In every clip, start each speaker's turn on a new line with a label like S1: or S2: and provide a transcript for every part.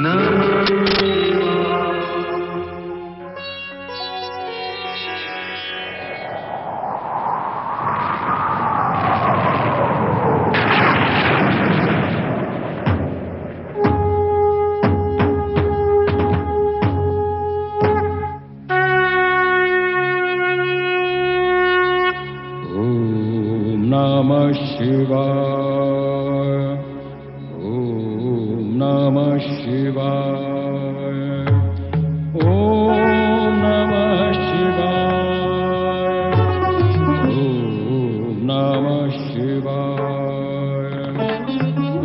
S1: नमः शिवाय। ओम नमः शिवाय। ओम नमः शिवाय। ओम नमः शिवाय।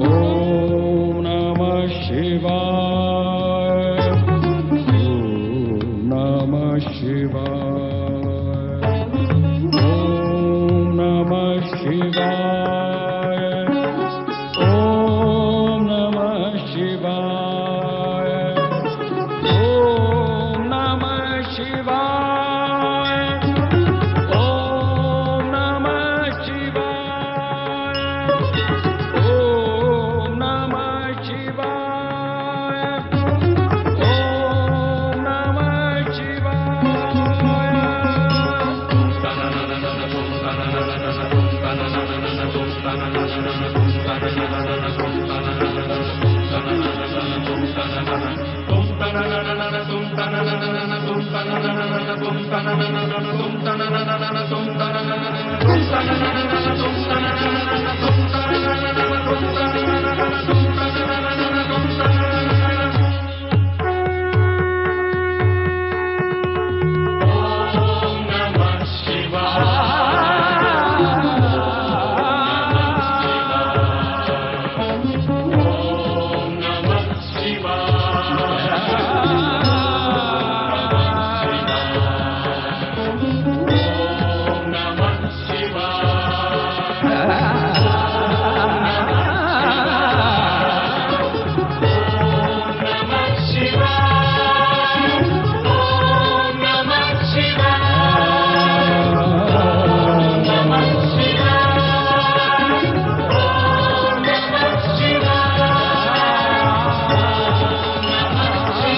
S1: ओम नमः शिवाय। ओम नमः शिवाय। ओम नमः शिवाय। ओम नमः शिवाय। ओम नमः शिवाय। ओम नमः शिवाय। ओम नमः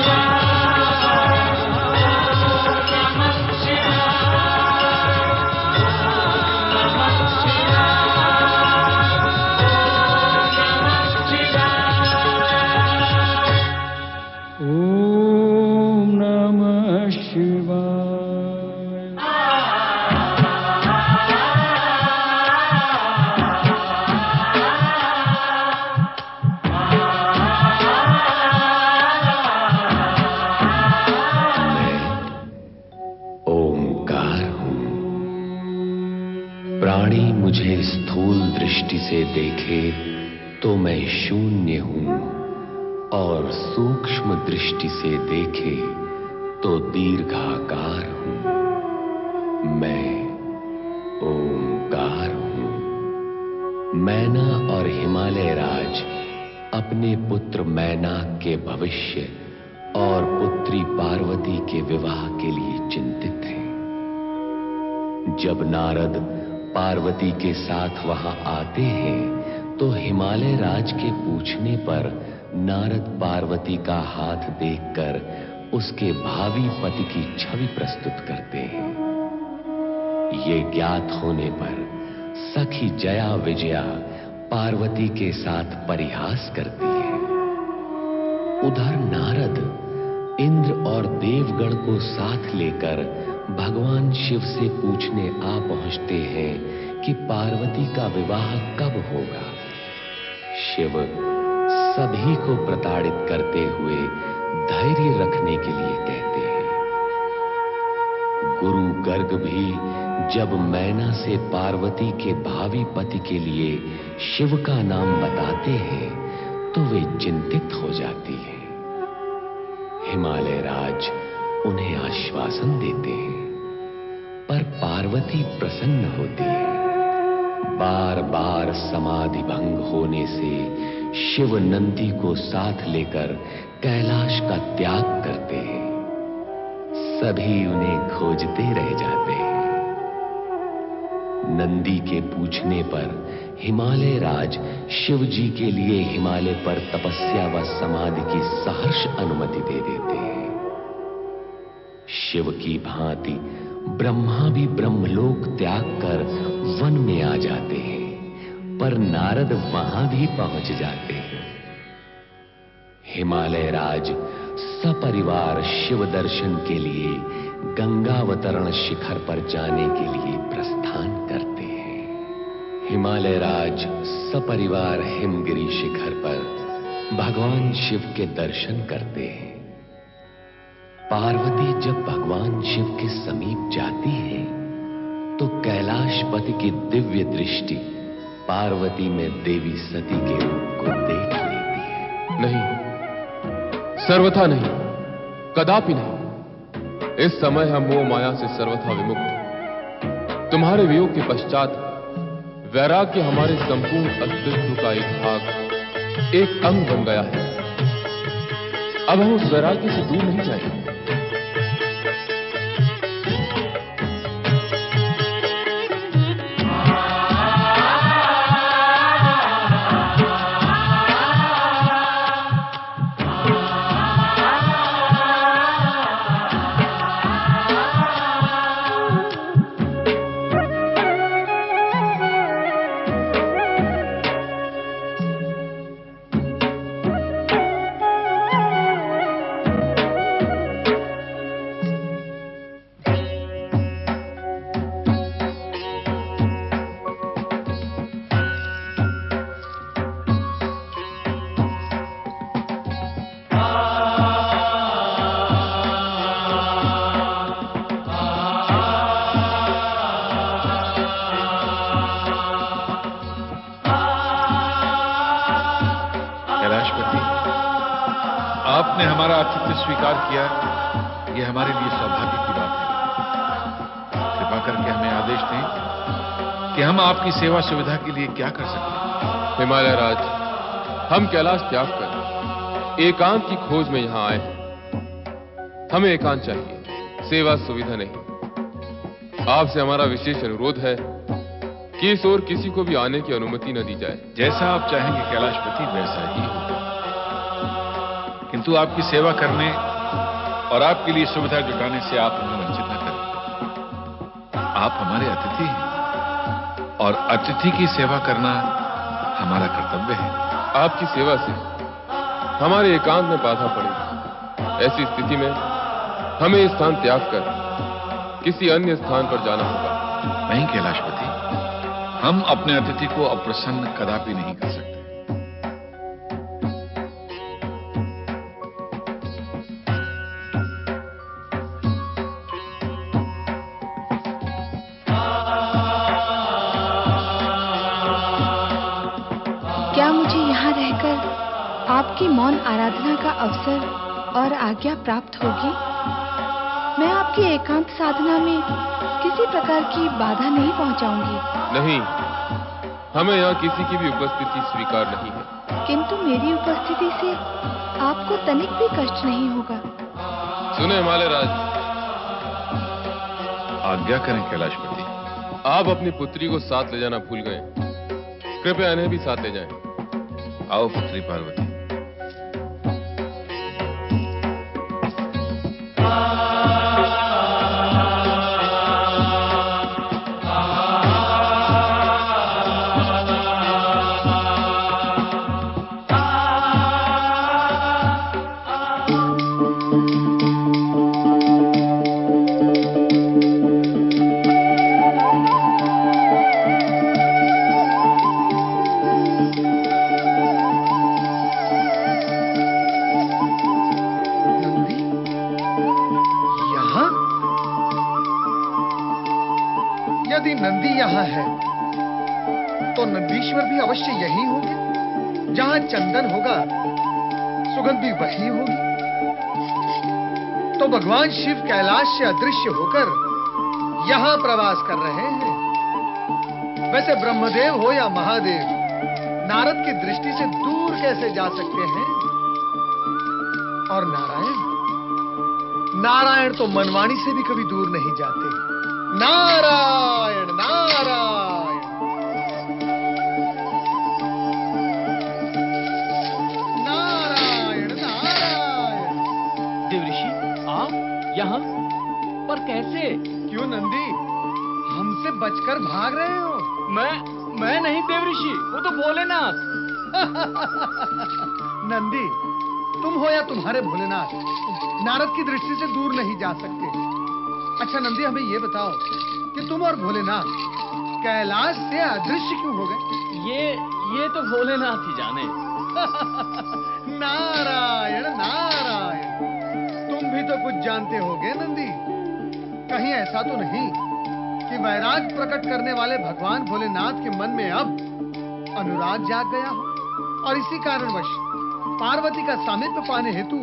S1: शिवाय। ओम नमः
S2: प्राणी मुझे स्थूल दृष्टि से देखे तो मैं शून्य हूं, और सूक्ष्म दृष्टि से देखे तो दीर्घाकार हूं। मैं ओंकार हूं। मैना और हिमालय राज अपने पुत्र मैनाक के भविष्य और पुत्री पार्वती के विवाह के लिए चिंतित हैं। जब नारद पार्वती के साथ वहां आते हैं तो हिमालय राज के पूछने पर नारद पार्वती का हाथ देखकर उसके भावी पति की छवि प्रस्तुत करते हैं। ये ज्ञात होने पर सखी जया विजया पार्वती के साथ परिहास करती है। उधर नारद इंद्र और देवगण को साथ लेकर भगवान शिव से पूछने आ पहुंचते हैं कि पार्वती का विवाह कब होगा। शिव सभी को प्रताड़ित करते हुए धैर्य रखने के लिए कहते हैं। गुरु गर्ग भी जब मैना से पार्वती के भावी पति के लिए शिव का नाम बताते हैं तो वे चिंतित हो जाती हैं। हिमालय राज उन्हें आश्वासन देते हैं, पर पार्वती प्रसन्न होती है। बार बार समाधि भंग होने से शिव नंदी को साथ लेकर कैलाश का त्याग करते हैं। सभी उन्हें खोजते रह जाते हैं। नंदी के पूछने पर हिमालय राज शिव जी के लिए हिमालय पर तपस्या व समाधि की सहर्ष अनुमति दे देते हैं। शिव की भांति ब्रह्मा भी ब्रह्मलोक त्याग कर वन में आ जाते हैं, पर नारद वहां भी पहुंच जाते हैं। हिमालय राज सपरिवार शिव दर्शन के लिए गंगावतरण शिखर पर जाने के लिए प्रस्थान करते हैं। हिमालय राज सपरिवार हिमगिरी शिखर पर भगवान शिव के दर्शन करते हैं। पार्वती जब भगवान शिव के समीप जाती है तो कैलाशपति की दिव्य दृष्टि पार्वती में देवी सती के रूप को देख लेती है।
S3: नहीं, सर्वथा नहीं, कदापि नहीं। इस समय हम मोह माया से सर्वथा विमुक्त हैं। तुम्हारे वियोग के पश्चात वैराग्य हमारे संपूर्ण अस्तित्व का एक भाग, एक अंग बन गया है। अब हम उस वैराग्य से दूर नहीं जाएंगे।
S4: आपने हमारा आतिथ्य स्वीकार किया, यह हमारे लिए सौभाग्य की बात है। कृपा करके हमें आदेश दें कि हम आपकी सेवा सुविधा के लिए क्या कर सकते हैं।
S3: हिमालय राज, हम कैलाश त्याग कर एकांत की खोज में यहां आए हैं। हमें एकांत चाहिए, सेवा सुविधा नहीं। आपसे हमारा विशेष अनुरोध है कि इस ओर किसी को भी आने की अनुमति न दी जाए।
S4: जैसा आप चाहेंगे कैलाशपति, वैसा ही होगा। किंतु आपकी सेवा करने और आपके लिए सुविधा जुटाने से आप हमें वंचित न करें। आप हमारे अतिथि हैं और अतिथि की सेवा करना हमारा कर्तव्य है।
S3: आपकी सेवा से हमारे एकांत में बाधा पड़ेगी। ऐसी स्थिति में हमें इस स्थान त्याग कर किसी अन्य स्थान पर जाना होगा।
S4: नहीं कैलाशपति, हम अपने अतिथि को अप्रसन्न कदापि नहीं कर सकते।
S5: क्या मुझे यहाँ रहकर आपकी मौन आराधना का अवसर और आज्ञा प्राप्त होगी? मैं आपकी एकांत साधना में किसी प्रकार की बाधा नहीं पहुंचाऊंगी।
S3: नहीं, हमें यहाँ किसी की भी उपस्थिति स्वीकार नहीं है।
S5: किंतु मेरी उपस्थिति से आपको तनिक भी कष्ट नहीं होगा।
S3: सुने हिमालय राज,
S4: आज्ञा करें कैलाशपति।
S3: आप अपनी पुत्री को साथ ले जाना भूल गए, कृपया इन्हें भी साथ ले जाएं।
S4: आओ पुत्री पार्वती।
S6: यदि नंदी यहाँ है तो नंदीश्वर भी अवश्य यही होंगे। जहाँ चंदन होगा सुगंधी वही होगी। तो भगवान शिव कैलाश से अदृश्य होकर यहाँ प्रवास कर रहे हैं। वैसे ब्रह्मदेव हो या महादेव, नारद की दृष्टि से दूर कैसे जा सकते हैं? और नारायण तो मनवाणी से भी कभी दूर नहीं जाते। नारायण नारायण।
S1: यहाँ? पर कैसे?
S6: क्यों नंदी, हमसे बचकर भाग रहे हो?
S1: मैं नहीं देवऋषि, वो तो भोलेनाथ।
S6: नंदी, तुम हो या तुम्हारे भोलेनाथ, नारद की दृष्टि से दूर नहीं जा सकते। अच्छा नंदी, हमें ये बताओ कि तुम और भोलेनाथ कैलाश से अदृश्य क्यों हो गए?
S1: ये तो भोलेनाथ ही जाने।
S6: नारायण नारायण, तुम भी तो कुछ जानते होगे नंदी। कहीं ऐसा तो नहीं कि वैराग प्रकट करने वाले भगवान भोलेनाथ के मन में अब अनुराग जाग गया हो और इसी कारणवश पार्वती का सामीप्य पाने हेतु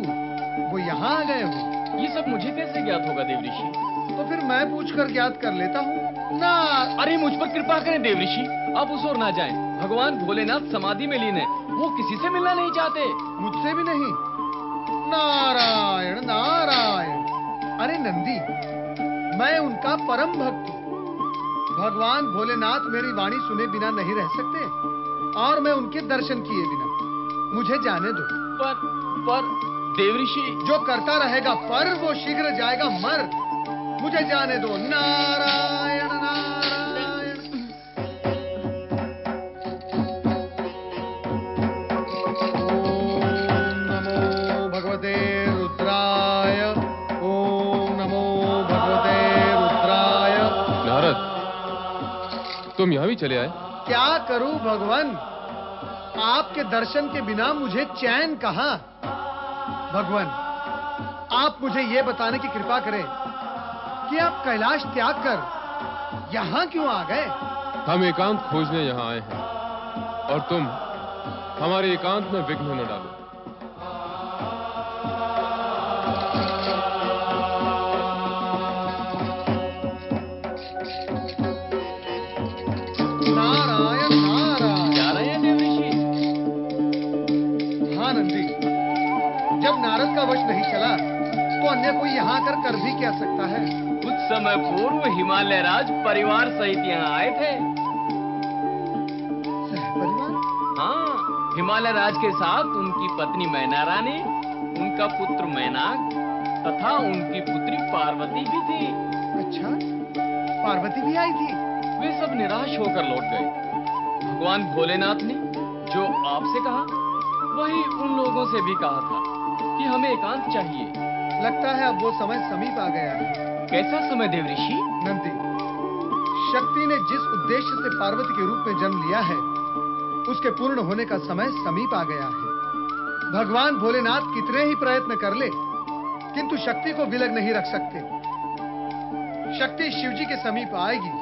S6: वो यहाँ आ गए हो?
S1: ये सब मुझे कैसे ज्ञात होगा देवऋषि?
S6: तो फिर मैं पूछकर ज्ञात कर लेता हूँ ना।
S1: अरे मुझ पर कृपा करें देवऋषि, आप उस ओर ना जाएं। भगवान भोलेनाथ समाधि में लीन है, वो किसी से मिलना नहीं चाहते।
S6: मुझसे भी नहीं? नारायण नारायण। अरे नंदी, मैं उनका परम भक्त हूँ। भगवान भोलेनाथ मेरी वाणी सुने बिना नहीं रह सकते और मैं उनके दर्शन किए बिना। मुझे जाने दो।
S1: पर देवऋषि,
S6: जो करता रहेगा पर वो शीघ्र जाएगा मर। मुझे जाने दो। नारायण नारायण। ओम नमो भगवते रुद्राय। ओम नमो भगवते रुद्राय।
S3: नारद, तुम यहाँ भी चले आए?
S6: क्या करूं भगवान, आपके दर्शन के बिना मुझे चैन कहां। भगवान, आप मुझे यह बताने की कृपा करें कि आप कैलाश त्याग कर यहाँ क्यों आ गए?
S3: हम एकांत खोजने यहाँ आए हैं और तुम हमारे एकांत में विघ्न न डालो।
S6: नारायण नारायण।
S1: जा रहे हैं देवऋषि?
S6: हाँ नंदी, जब नारद का वश नहीं चला तो अन्य कोई यहाँ कर भी क्या सकता है?
S1: कुछ समय पूर्व हिमालय राज परिवार सहित यहाँ आए थे।
S6: परिवार?
S1: हाँ, हिमालय राज के साथ उनकी पत्नी मैना रानी, उनका पुत्र मैनाक तथा उनकी पुत्री पार्वती भी थी।
S6: अच्छा, पार्वती भी आई थी?
S1: वे सब निराश होकर लौट गए। भगवान भोलेनाथ ने जो आपसे कहा वही उन लोगों से भी कहा था कि हमें एकांत चाहिए।
S6: लगता है अब वो समय समीप आ गया है।
S1: कैसा समय देवऋषि?
S6: नंदी, शक्ति ने जिस उद्देश्य से पार्वती के रूप में जन्म लिया है उसके पूर्ण होने का समय समीप आ गया है। भगवान भोलेनाथ कितने ही प्रयत्न कर ले किंतु शक्ति को विलग नहीं रख सकते। शक्ति शिवजी के समीप आएगी,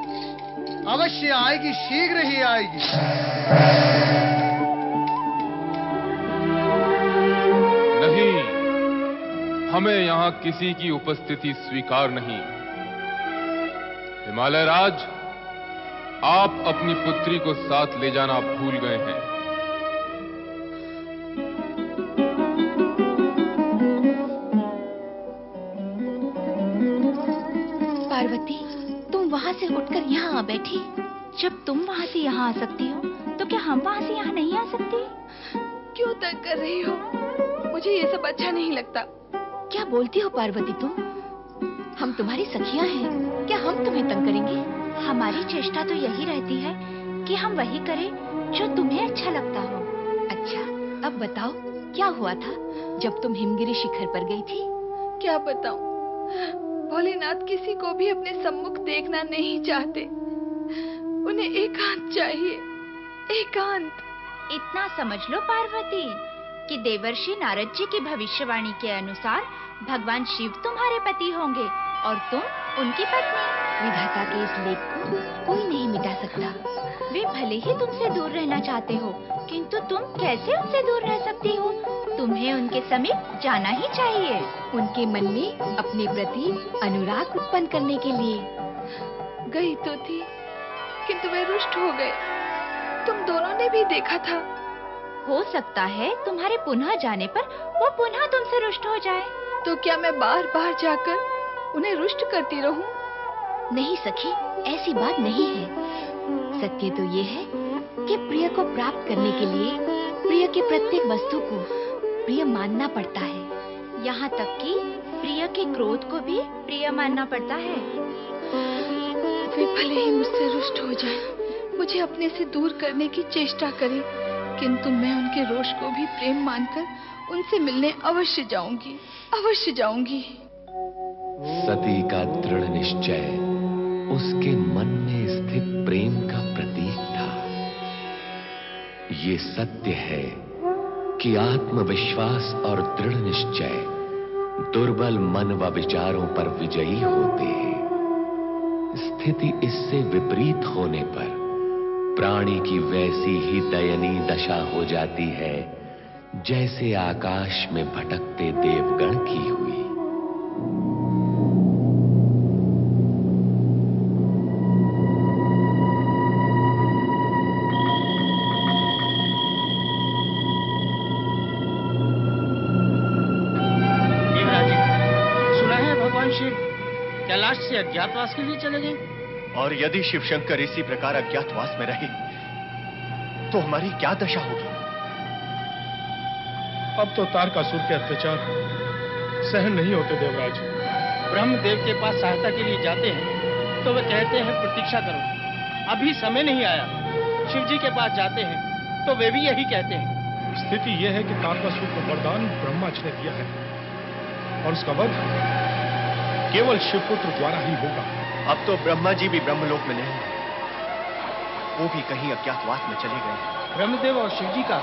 S6: अवश्य आएगी, शीघ्र ही आएगी।
S3: नहीं, हमें यहाँ किसी की उपस्थिति स्वीकार नहीं। हिमालय राज, आप अपनी पुत्री को साथ ले जाना भूल गए हैं।
S5: पार्वती, तुम वहाँ से उठकर यहाँ आ बैठी। जब तुम वहाँ से यहाँ आ सकती हो तो क्या हम वहाँ से यहाँ नहीं आ सकते? क्यों तंग कर रही हो? मुझे ये सब अच्छा नहीं लगता। क्या बोलती हो पार्वती तुम? हम तुम्हारी सखियां हैं, क्या हम तुम्हें तंग करेंगे? हमारी चेष्टा तो यही रहती है कि हम वही करें जो तुम्हें अच्छा लगता हो। अच्छा, अब बताओ क्या हुआ था जब तुम हिमगिरी शिखर पर गई थी?
S7: क्या बताऊं? भोलेनाथ किसी को भी अपने सम्मुख देखना नहीं चाहते। उन्हें एकांत चाहिए, एकांत।
S8: इतना समझ लो पार्वती कि देवर्षि नारद जी की भविष्यवाणी के अनुसार भगवान शिव तुम्हारे पति होंगे और तुम उनकी पत्नी।
S5: विधाता के इस लेख को कोई नहीं मिटा सकता।
S8: वे भले ही तुमसे दूर रहना चाहते हो, किंतु तुम कैसे उनसे दूर रह सकती हो? तुम्हें उनके समीप जाना ही चाहिए।
S5: उनके मन में अपने प्रति अनुराग उत्पन्न करने के लिए।
S7: गई तो थी, किंतु वे रुष्ट हो गए। तुम दोनों ने भी देखा था।
S8: हो सकता है तुम्हारे पुनः जाने पर वो पुनः तुमसे रुष्ट हो जाए।
S7: तो क्या मैं बार बार जाकर उन्हें रुष्ट करती रहूं?
S5: नहीं सखी, ऐसी बात नहीं है। सत्य तो ये है कि प्रिय को प्राप्त करने के लिए प्रिय के प्रत्येक वस्तु को प्रिय मानना पड़ता है।
S8: यहाँ तक कि प्रिय के क्रोध को भी प्रिय मानना पड़ता है।
S7: वे भले ही मुझसे रुष्ट हो जाएं, मुझे अपने से दूर करने की चेष्टा करें, किंतु मैं उनके रोष को भी प्रेम मानकर उनसे मिलने अवश्य जाऊंगी, अवश्य जाऊंगी।
S2: सती का दृढ़ निश्चय उसके मन में स्थित प्रेम का प्रतीक था। ये सत्य है कि आत्मविश्वास और दृढ़ निश्चय दुर्बल मन व विचारों पर विजयी होते हैं। स्थिति इससे विपरीत होने पर प्राणी की वैसी ही दयनीय दशा हो जाती है जैसे आकाश में भटकते देवगण की हुई।
S9: कैलाश से अज्ञातवास के लिए चले गए।
S10: और यदि शिव शंकर इसी प्रकार अज्ञातवास में रहे तो हमारी क्या दशा होगी?
S11: अब तो तारकासुर के अत्याचार सहन नहीं होते देवराज।
S9: ब्रह्मदेव के पास सहायता के लिए जाते हैं तो वे कहते हैं प्रतीक्षा करो, अभी समय नहीं आया। शिव जी के पास जाते हैं तो वे भी यही कहते हैं।
S11: स्थिति यह है कि तारकासुर को वरदान ब्रह्मा जी ने दिया है और उसका वध केवल शिवपुत्र द्वारा ही होगा।
S10: अब तो ब्रह्मा जी भी ब्रह्मलोक में नहीं, वो भी कहीं अज्ञातवास में चले गए।
S9: ब्रह्मदेव और शिव जी का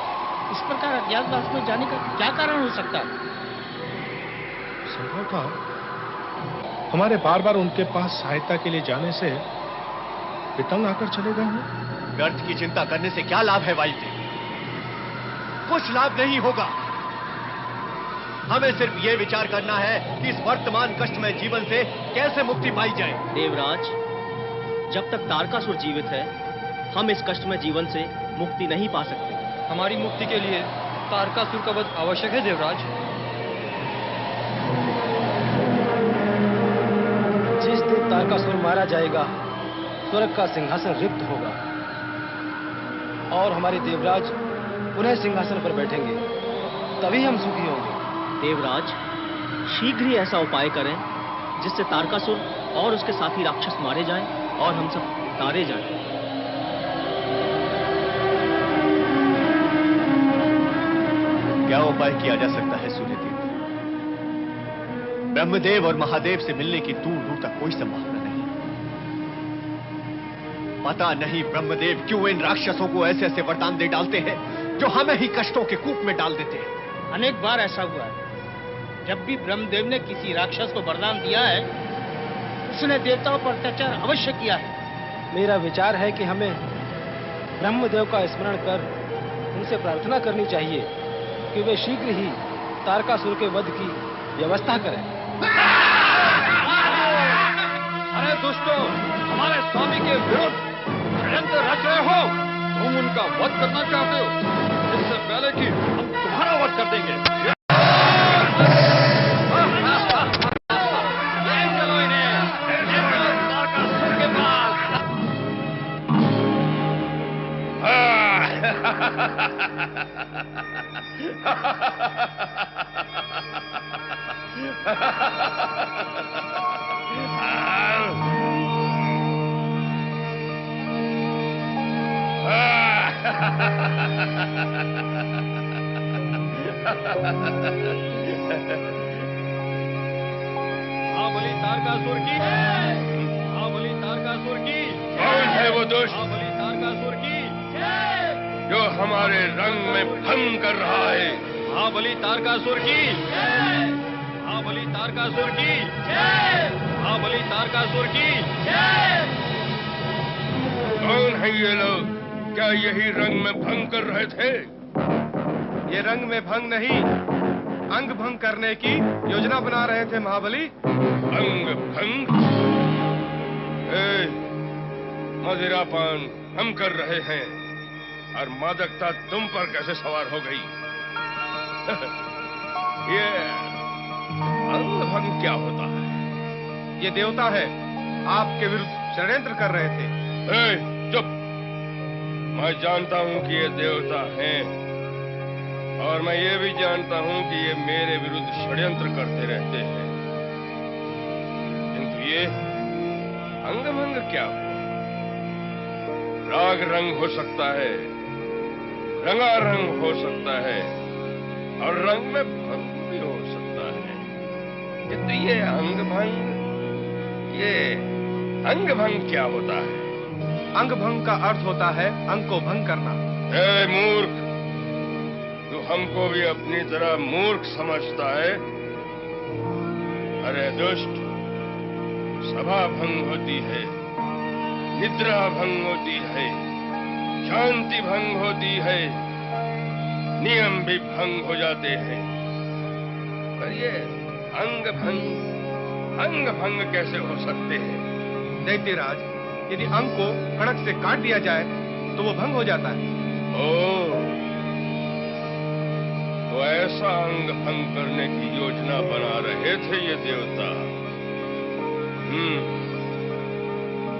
S9: इस प्रकार अज्ञातवास में जाने का क्या कारण हो सकता?
S11: संभवतः हमारे बार बार उनके पास सहायता के लिए जाने से वितंग आकर चले गए हैं।
S10: व्यर्थ की चिंता करने से क्या लाभ है वायुदेव? कुछ लाभ नहीं होगा। हमें सिर्फ ये विचार करना है कि इस वर्तमान कष्टमय जीवन से कैसे मुक्ति पाई जाए।
S9: देवराज, जब तक तारकासुर जीवित है हम इस कष्टमय जीवन से मुक्ति नहीं पा सकते। हमारी मुक्ति के लिए तारकासुर का वध आवश्यक है देवराज।
S12: जिस दिन तारकासुर मारा जाएगा स्वर्ग का सिंहासन रिक्त होगा और हमारे देवराज पुनः सिंहासन पर बैठेंगे, तभी हम सुखी होंगे।
S9: देवराज, शीघ्र ही ऐसा उपाय करें जिससे तारकासुर और उसके साथी राक्षस मारे जाएं और हम सब तारे जाएं।
S10: क्या उपाय किया जा सकता है सूर्यदेव? ब्रह्मदेव और महादेव से मिलने की दूर दूर तक कोई संभावना नहीं। पता नहीं ब्रह्मदेव क्यों इन राक्षसों को ऐसे ऐसे वरदान दे डालते हैं जो हमें ही कष्टों के कूप में डाल देते हैं।
S9: अनेक बार ऐसा हुआ है। जब भी ब्रह्मदेव ने किसी राक्षस को वरदान दिया है उसने देवताओं पर अत्याचार अवश्य किया है।
S12: मेरा विचार है कि हमें ब्रह्मदेव का स्मरण कर उनसे प्रार्थना करनी चाहिए कि वे शीघ्र ही तारकासुर के वध की व्यवस्था करें।
S4: अरे दुष्टों, हमारे स्वामी के विरुद्ध षड्यंत्र रच रहे हो। तुम उनका वध करना चाहते हो, इससे पहले कि हम तुम्हारा वध कर देंगे।
S13: महाबली तारकासुर की, महाबली तारकासुर की।
S14: कौन है वो दुष्ट
S13: महाबली तारकासुर की
S14: जो हमारे रंग में भंग कर रहा है?
S13: महाबली तारकासुर की, महाबली तारकासुर की, महाबली तारकासुर की।
S14: कौन है ये लोग? क्या यही रंग में भंग कर रहे थे?
S11: ये रंग में भंग नहीं, अंग भंग करने की योजना बना रहे थे महाबली।
S14: अंग भंग? मदिरापान हम कर रहे हैं और मादकता तुम पर कैसे सवार हो गई? ये अंग भंग क्या होता है?
S11: ये देवता है, आपके विरुद्ध षड्यंत्र कर रहे थे।
S14: चुप! मैं जानता हूं कि ये देवता हैं और मैं ये भी जानता हूं कि ये मेरे विरुद्ध षड्यंत्र करते रहते हैं। ये अंग भंग क्या हुआ? राग रंग हो सकता है, रंगा रंग हो सकता है, और रंग में भंग भी हो सकता है। किंतु ये अंग भंग क्या होता है?
S10: अंग भंग का अर्थ होता है अंग को भंग करना।
S14: ए मूर्ख, तू हमको भी अपनी तरह मूर्ख समझता है? अरे दुष्ट, सभा भंग होती है, निद्रा भंग होती है, शांति भंग होती है, नियम भी भंग हो जाते हैं, पर ये अंग भंग कैसे हो सकते हैं?
S10: दैत्यराज, यदि अंग को कड़क से काट दिया जाए तो वो भंग हो जाता है।
S14: ओ, तो ऐसा अंग भंग करने की योजना बना रहे थे ये देवता।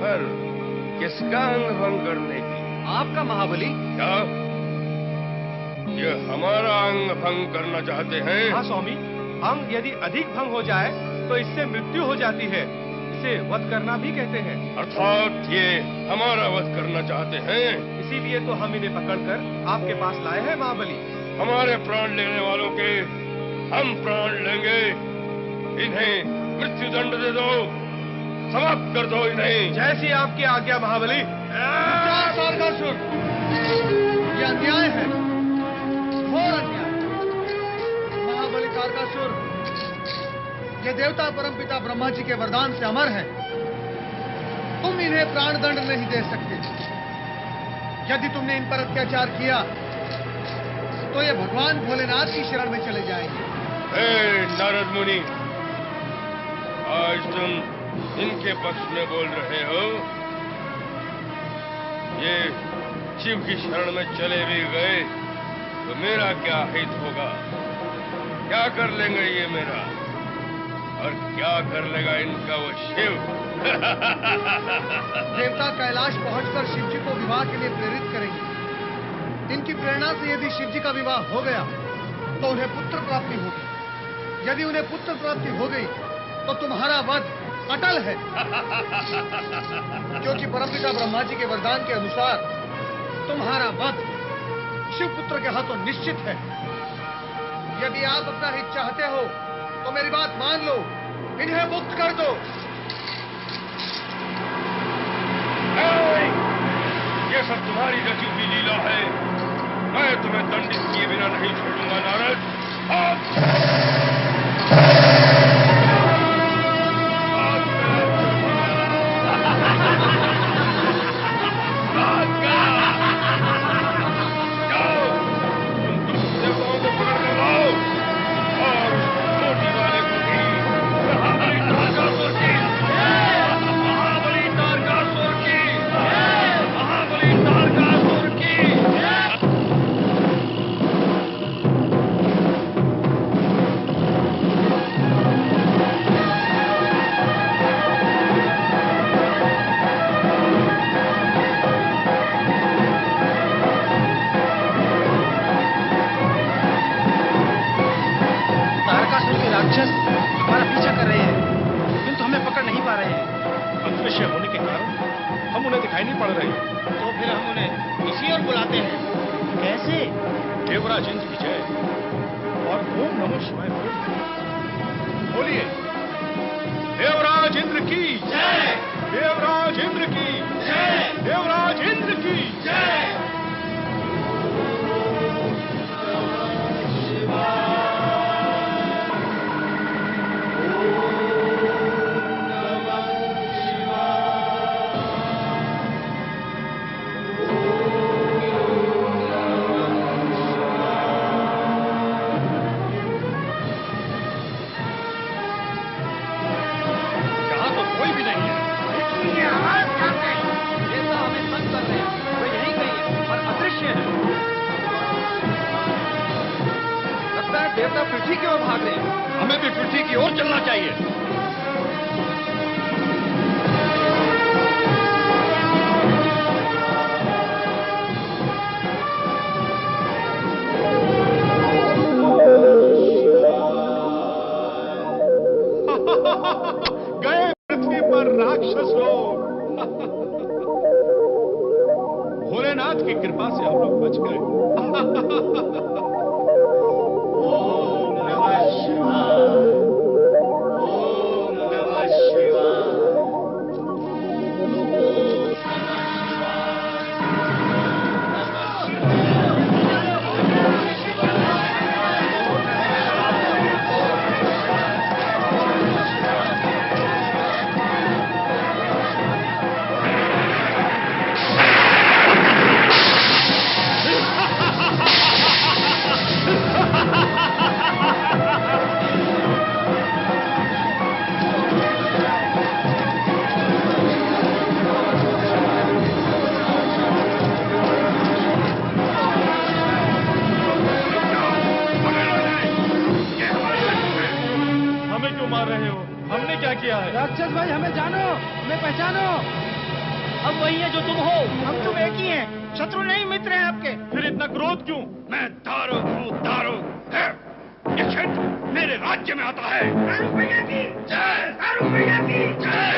S14: पर किसका अंग भंग करने की?
S10: आपका महाबली।
S14: क्या ये हमारा अंग भंग करना चाहते हैं?
S10: हाँ स्वामी, अंग यदि अधिक भंग हो जाए तो इससे मृत्यु हो जाती है। इसे वध करना भी कहते हैं।
S14: अर्थात ये हमारा वध करना चाहते हैं?
S10: इसीलिए तो हम इन्हें पकड़कर आपके पास लाए हैं महाबली।
S14: हमारे प्राण लेने वालों के हम प्राण लेंगे। इन्हें मृत्यु दंड दे दो, समाप्त कर दो इन्हें।
S10: जैसी आपकी आज्ञा महाबली।
S6: तारकासुर, ये अन्याय है, घोर अन्याय। महाबली तारकासुर, ये देवता परमपिता ब्रह्मा जी के वरदान से अमर है। तुम इन्हें प्राण दंड नहीं दे सकते। यदि तुमने इन पर अत्याचार किया तो ये भगवान भोलेनाथ की शरण में चले जाएंगे।
S14: हे नारद मुनि, आज तुम इनके पक्ष में बोल रहे हो। ये शिव की शरण में चले भी गए तो मेरा क्या हित होगा? क्या कर लेंगे ये मेरा, और क्या कर लेगा इनका वो शिव?
S6: देवता कैलाश पहुंचकर शिव जी को विवाह के लिए प्रेरित करेंगे। इनकी प्रेरणा से यदि शिव जी का विवाह हो गया तो उन्हें पुत्र प्राप्ति होगी। यदि उन्हें पुत्र प्राप्ति हो गई तो तुम्हारा वध अटल है। क्योंकि परमपिता ब्रह्मा जी के वरदान के अनुसार तुम्हारा वध शिव पुत्र के हाथों निश्चित है। यदि आप अपना हित चाहते हो तो मेरी बात मान लो, इन्हें मुक्त कर दो।
S14: ये सब तुम्हारी रची हुई लीला है। मैं तुम्हें दंडित किए बिना नहीं छोड़ूंगा नारद।
S11: देवराज इंद्र की जय और ओम नमो शिवाय बोलिए। देवराज इंद्र की जय, देवराज इंद्र की जय, देवराज इंद्र की जय।
S10: देवता पृथ्वी की ओर भाग रहे हैं।
S11: हमें भी पृथ्वी की ओर चलना चाहिए। गए पृथ्वी पर राक्षस लोग। भोलेनाथ की कृपा से हम लोग बच गए।
S13: ओम नमः शिवाय, ओम नमः शिवाय।
S9: राक्षस भाई हमें जानो, हमें पहचानो। हम वही है जो तुम हो, हम तुम एक ही हैं, शत्रु नहीं मित्र हैं आपके।
S11: फिर इतना क्रोध क्यों?
S14: मैं दारुक हूँ, दारुक। ये क्षेत्र मेरे राज्य में आता है। दारुक भैया की जय, दारुक भैया की जय।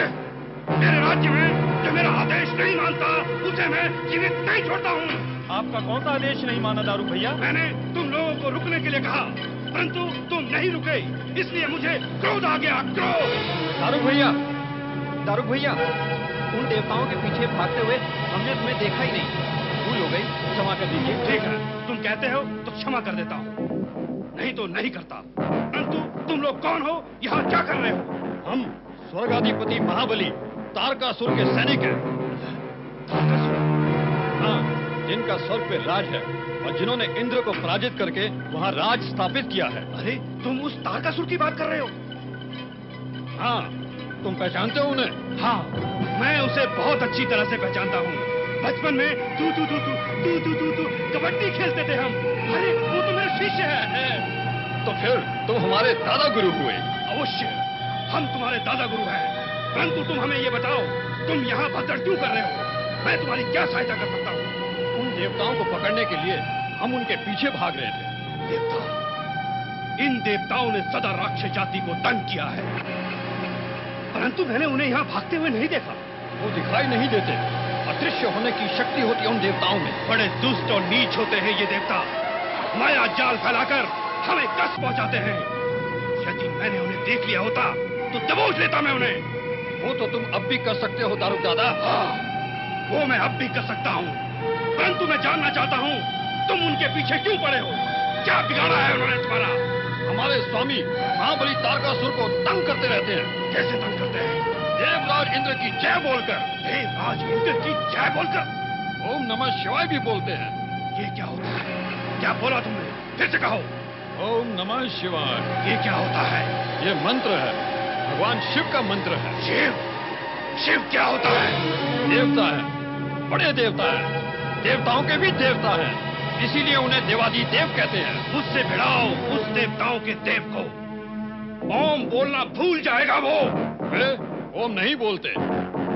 S14: मेरे राज्य में जो मेरा आदेश नहीं मानता उसे मैं जीवित नहीं छोड़ता हूँ।
S11: आपका कौन सा आदेश नहीं माना दारुक भैया?
S14: मैंने तुम लोगों को रुकने के लिए कहा, परंतु तुम नहीं रुके, इसलिए मुझे क्रोध आ गया, क्रोध।
S10: दारुक भैया, उन देवताओं के पीछे भागते हुए हमने तुम्हें देखा ही नहीं। भूल हो गई, क्षमा कर दीजिए।
S14: ठीक है, तुम कहते हो तो क्षमा कर देता हूँ, नहीं तो नहीं करता। परंतु तुम लोग कौन हो, यहाँ क्या कर रहे हो?
S11: हम स्वर्गाधिपति महाबली तारकासुर के सैनिक हैं।
S14: तारकासुर?
S11: हाँ, जिनका स्वर्ग पे राज है और जिन्होंने इंद्र को पराजित करके वहाँ राज स्थापित किया है।
S14: अरे, तुम उस तारकासुर की बात कर रहे हो?
S11: हाँ, तुम पहचानते हो उन्हें?
S14: हाँ, मैं उसे बहुत अच्छी तरह से पहचानता हूँ। बचपन में तू कबड्डी खेलते थे हम। अरे, वो तो मेरा शिष्य है।
S11: तो फिर तुम हमारे दादा गुरु हुए।
S14: अवश्य, हम तुम्हारे दादा गुरु हैं। परंतु तुम हमें ये बताओ, तुम यहाँ भगदड़ क्यों कर रहे हो? मैं तुम्हारी क्या सहायता कर सकता हूँ?
S11: उन देवताओं को पकड़ने के लिए हम उनके पीछे भाग रहे थे।
S14: देवता? इन देवताओं ने सदा राक्षस जाति को तंग किया है, परंतु मैंने उन्हें यहाँ भागते हुए नहीं देखा।
S11: वो दिखाई नहीं देते, अदृश्य होने की शक्ति होती है उन देवताओं में।
S14: बड़े दुष्ट और नीच होते हैं ये देवता, माया जाल फैलाकर हमें कष्ट पहुंचाते हैं। यदि मैंने उन्हें देख लिया होता तो दबोच लेता मैं उन्हें।
S11: वो तो तुम अब भी कर सकते हो दारुक दादा।
S14: हाँ, वो मैं अब भी कर सकता हूँ, परंतु मैं जानना चाहता हूँ तुम उनके पीछे क्यों पड़े हो? क्या बिगाड़ा है उन्होंने तुम्हारा?
S11: हमारे स्वामी महाबली तारकासुर को तंग करते रहते हैं।
S14: कैसे तंग करते हैं?
S11: देवराज इंद्र की जय बोलकर।
S14: देवराज इंद्र की जय बोलकर?
S11: ओम नमः शिवाय भी बोलते हैं।
S14: ये क्या होता है? क्या बोला तुमने? फिर से कहो।
S11: ओम नमः शिवाय।
S14: ये क्या होता है?
S11: ये मंत्र है, भगवान शिव का मंत्र है।
S14: शिव? शिव क्या होता है?
S11: देवता है, बड़े देवता है, देवताओं के भी देवता है, इसीलिए उन्हें देवादी देव कहते हैं।
S14: मुझसे भिड़ाओ उस देवताओं के देव को। ओम बोलना भूल जाएगा वो।
S11: वे ओम नहीं बोलते,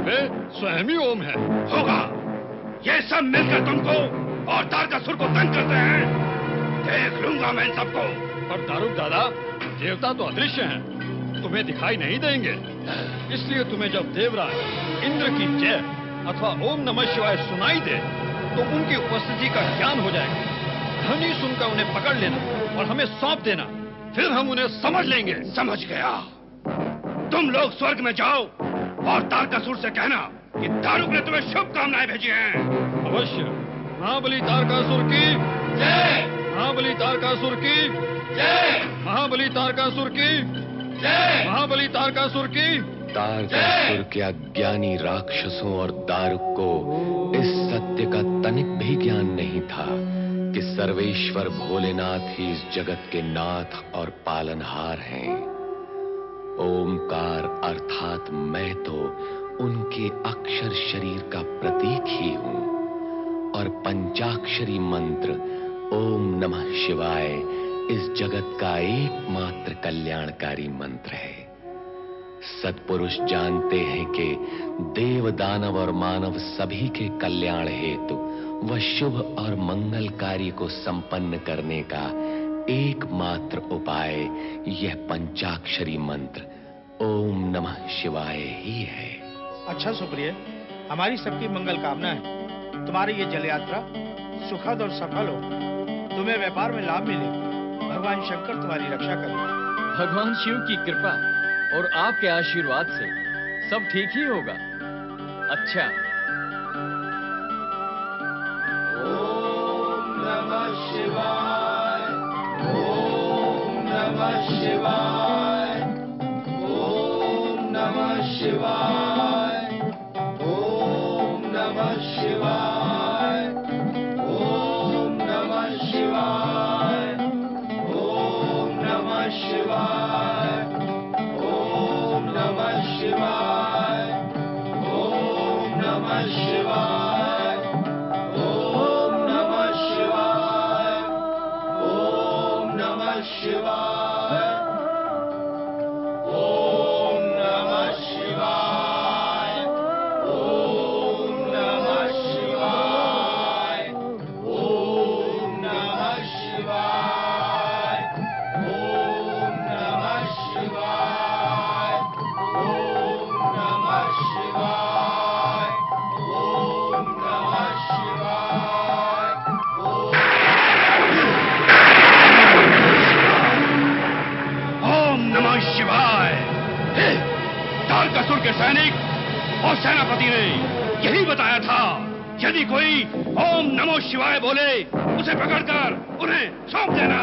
S11: वे स्वयं ही ओम है।
S14: होगा, ये सब मिलकर तुमको और तारकासुर को तंग करते हैं। देख लूंगा मैं इन सबको।
S11: पर दारुक दादा, देवता तो अदृश्य हैं, तुम्हें दिखाई नहीं देंगे। इसलिए तुम्हें जब देवराज इंद्र की जय अथवा ओम नमः शिवाय सुनाई दे तो उनकी उपस्थिति का ज्ञान हो जाएगा। ध्वनि सुनकर उन्हें पकड़ लेना और हमें सौंप देना, फिर हम उन्हें समझ लेंगे।
S14: समझ गया। तुम लोग स्वर्ग में जाओ और तारकासुर से कहना कि दारुक ने तुम्हें शुभकामनाएं भेजी हैं।
S11: अवश्य। महाबली तारकासुर की
S14: जय,
S11: महाबली तारकासुर की
S14: जय,
S11: महाबली तारकासुर की
S14: जय,
S11: महाबली तारकासुर की।
S2: तारकासुर के अज्ञानी राक्षसों और दारुक को इस सत्य का तनिक भी ज्ञान नहीं था कि सर्वेश्वर भोलेनाथ ही इस जगत के नाथ और पालनहार हैं। ओमकार अर्थात मैं तो उनके अक्षर शरीर का प्रतीक ही हूं और पंचाक्षरी मंत्र ओम नमः शिवाय इस जगत का एकमात्र कल्याणकारी मंत्र है। सत्पुरुष जानते हैं कि देव दानव और मानव सभी के कल्याण हेतु व शुभ और मंगल कार्य को संपन्न करने का एकमात्र उपाय यह पंचाक्षरी मंत्र ओम नमः शिवाय ही है।
S9: अच्छा सुप्रिय, हमारी सबकी मंगल कामना है तुम्हारी ये जल यात्रा सुखद और सफल हो, तुम्हें व्यापार में लाभ मिले, भगवान शंकर तुम्हारी रक्षा करे।
S1: भगवान शिव की कृपा और आपके आशीर्वाद से सब ठीक ही होगा। अच्छा।
S2: ओम नमः शिवाय, ओम नमः शिवाय, ओम नमः शिवाय, ओम नमः शिवाय, ओम नमः शिवाय, ओम नमः शिवाय, ओम नमः शिवाय, ओम नमः शिवाय, ओम नमः शिवाय, ओम नमः शिवाय, ओम नमः शिवाय, ओम नमः शिवाय, ओम नमः शिवाय, ओम नमः शिवाय, ओम नमः शिवाय, ओम नमः शिवाय,
S14: ओम नमः शिवाय। तारकासुर के सैनिक और सेनापति ने यही बताया था, यदि कोई ओम नमः शिवाय बोले उसे पकड़कर उन्हें सौंप देना।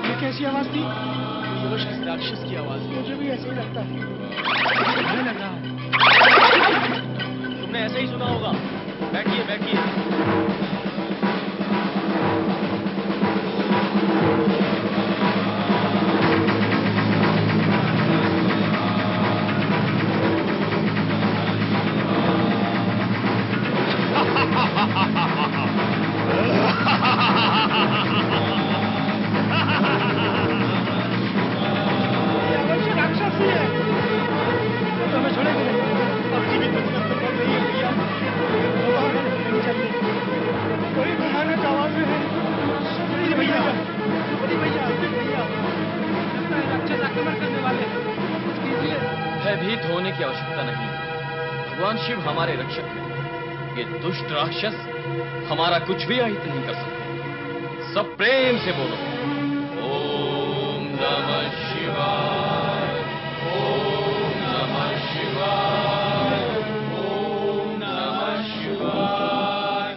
S9: ये कैसी आवाज थी? ये किसी राक्षस की आवाज। मुझे भी ऐसे ही लगता है। मुझे लग रहा है तुमने ऐसे ही सुना होगा। बैठिए बैठिए। राक्षस ही है। तो हमें छोड़ेंगे नहीं। अब जीवित बचना तो पड़ रही है भैया। कोई भयानक आवाज है। सुप्री भैया, सुप्री भैया, भैया। लगता है राक्षस आक्रमण करने वाले हैं। कुछ कीजिए।
S1: भयभीत होने की आवश्यकता नहीं। भगवान शिव हमारे रक्षक हैं। ये दुष्ट राक्षस हमारा कुछ भी अहित नहीं कर सकते। सब प्रेम से बोलो। ओम नमः शिवाय, ओम नमः शिवाय, ओम नमः शिवाय।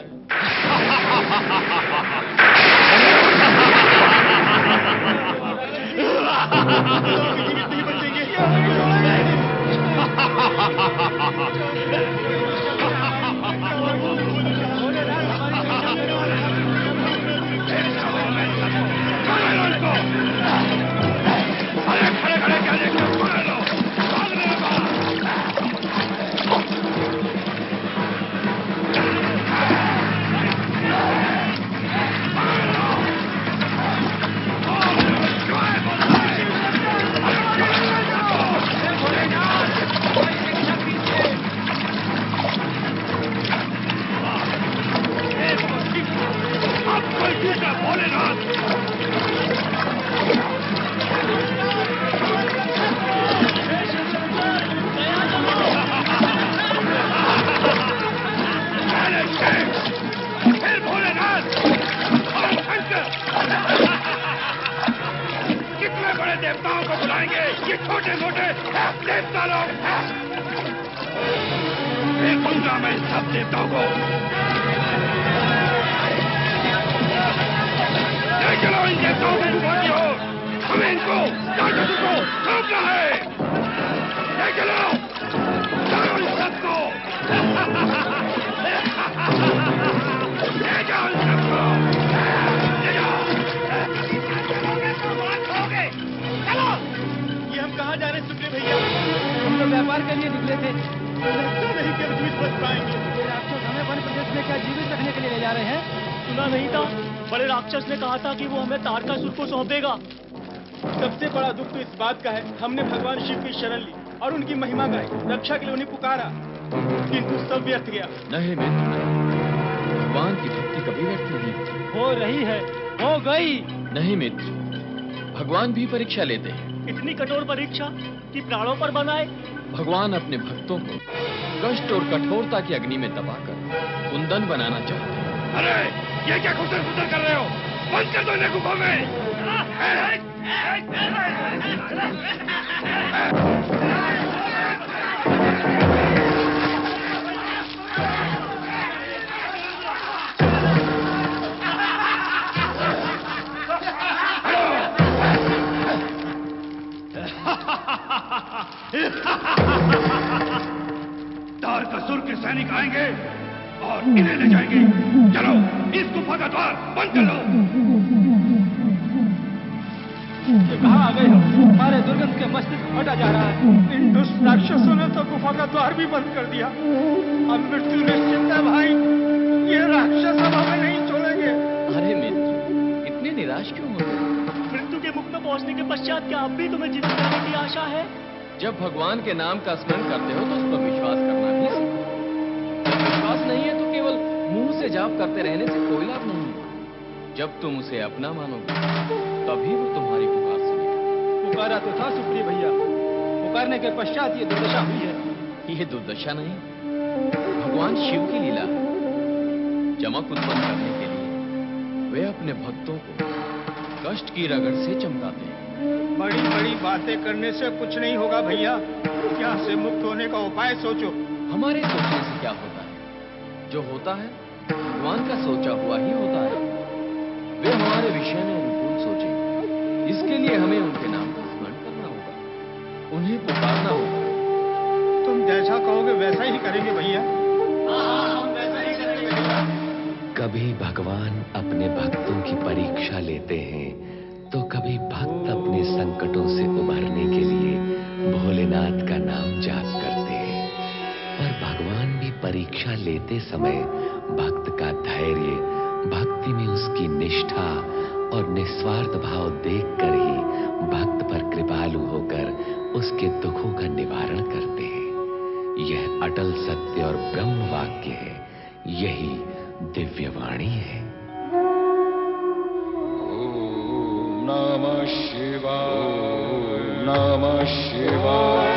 S9: जीवित नहीं बचेंगे।
S14: कितने बड़े देवताओं को बुलाएंगे ये छोटे मोटे देवता लोग। देखूंगा मैं सब देवताओं को। ले चलो इन देवताओं को ऊपर की ओर। हमें इनको राक्षसों को रोकना है। ले चलो चलो इन सबको। ले जाओ इन सबको। ले जाओ।
S9: चलो। ये हम कहाँ जा रहे हैं सुप्री भैया? हम तो व्यापार के लिए निकले थे। लगता नहीं कि हम जीवित बच पाएंगे। राक्षस हमें वन प्रदेश में क्या जीवित रखने के लिए ले जा रहे हैं? सुना नहीं था? बड़े राक्षस ने कहा था कि वो हमें तारकासुर को सौंपेगा। सबसे बड़ा दुख तो इस बात का है, हमने भगवान शिव की शरण ली और उनकी महिमा गाई, रक्षा के लिए उन्हें पुकारा, किंतु सब व्यर्थ गया।
S1: नहीं मित्र, भगवान की भक्ति कभी व्यर्थ नहीं होती।
S9: हो रही है, हो गई।
S1: नहीं मित्र, भगवान भी परीक्षा लेते हैं।
S9: इतनी कठोर परीक्षा कि प्राणों पर बनाए।
S1: भगवान अपने भक्तों को कष्ट और कठोरता की अग्नि में दबाकर कुंदन बनाना चाहते हैं।
S14: अरे ये क्या खुदर कर रहे हो? बंद कर दो इन्हें गुफा में। तारकासुर के सैनिक आएंगे और इन्हें ले जाएंगे। चलो इस गुफा का द्वार बंद कर लो।
S9: तो कहाँ आ गए हो? हमारे दुर्गंध के मस्तिष्क फटा जा रहा है। इन दुष्ट राक्षसों ने तो गुफा का द्वार भी बंद कर दिया। अब मृत्यु निश्चित है भाई। ये राक्षस अब हमें नहीं छोड़ेंगे।
S1: अरे मित्र, इतने निराश क्यों हो गए?
S9: मृत्यु के मुख में पहुंचने के पश्चात क्या अब भी तुम्हें जीवित रहने की आशा है?
S1: जब भगवान के नाम का स्मरण करते हो तो उस पर विश्वास करना भी सीखो। जब विश्वास नहीं है तो केवल मुंह से जाप करते रहने से कोई लाभ नहीं है। जब तुम उसे अपना मानोगे तभी वो तुम्हारी पुकार सुनेगा।
S9: पुकारा तो था सुप्रिय भैया। पुकारने के पश्चात ये दुर्दशा हुई है।
S1: ये दुर्दशा नहीं, भगवान शिव की लीला है। चमक उत्पन्न करने के लिए वे अपने भक्तों को कष्ट की रगड़ से चमकाते हैं।
S9: बड़ी बड़ी बातें करने से कुछ नहीं होगा भैया। यहाँ से मुक्त होने का उपाय सोचो।
S1: हमारे सोचने से क्या होता है? जो होता है भगवान का सोचा हुआ ही होता है। वे हमारे विषय में अनुकूल सोचेंगे। इसके लिए हमें उनके नाम का स्मरण करना होगा, उन्हें पुकारना होगा।
S9: तुम जैसा कहोगे वैसा ही करेंगे भैया।
S1: हम वैसा ही करेंगे भैया।
S2: कभी भगवान अपने भक्तों की परीक्षा लेते हैं तो कभी भक्त अपने संकटों से उभरने के लिए भोलेनाथ का नाम जाप करते हैं। पर भगवान भी परीक्षा लेते समय भक्त का धैर्य, भक्ति में उसकी निष्ठा और निस्वार्थ भाव देखकर ही भक्त पर कृपालु होकर उसके दुखों का निवारण करते हैं। यह अटल सत्य और ब्रह्म वाक्य है। यही दिव्य वाणी है।
S14: नमः शिवाय, नमः शिवाय।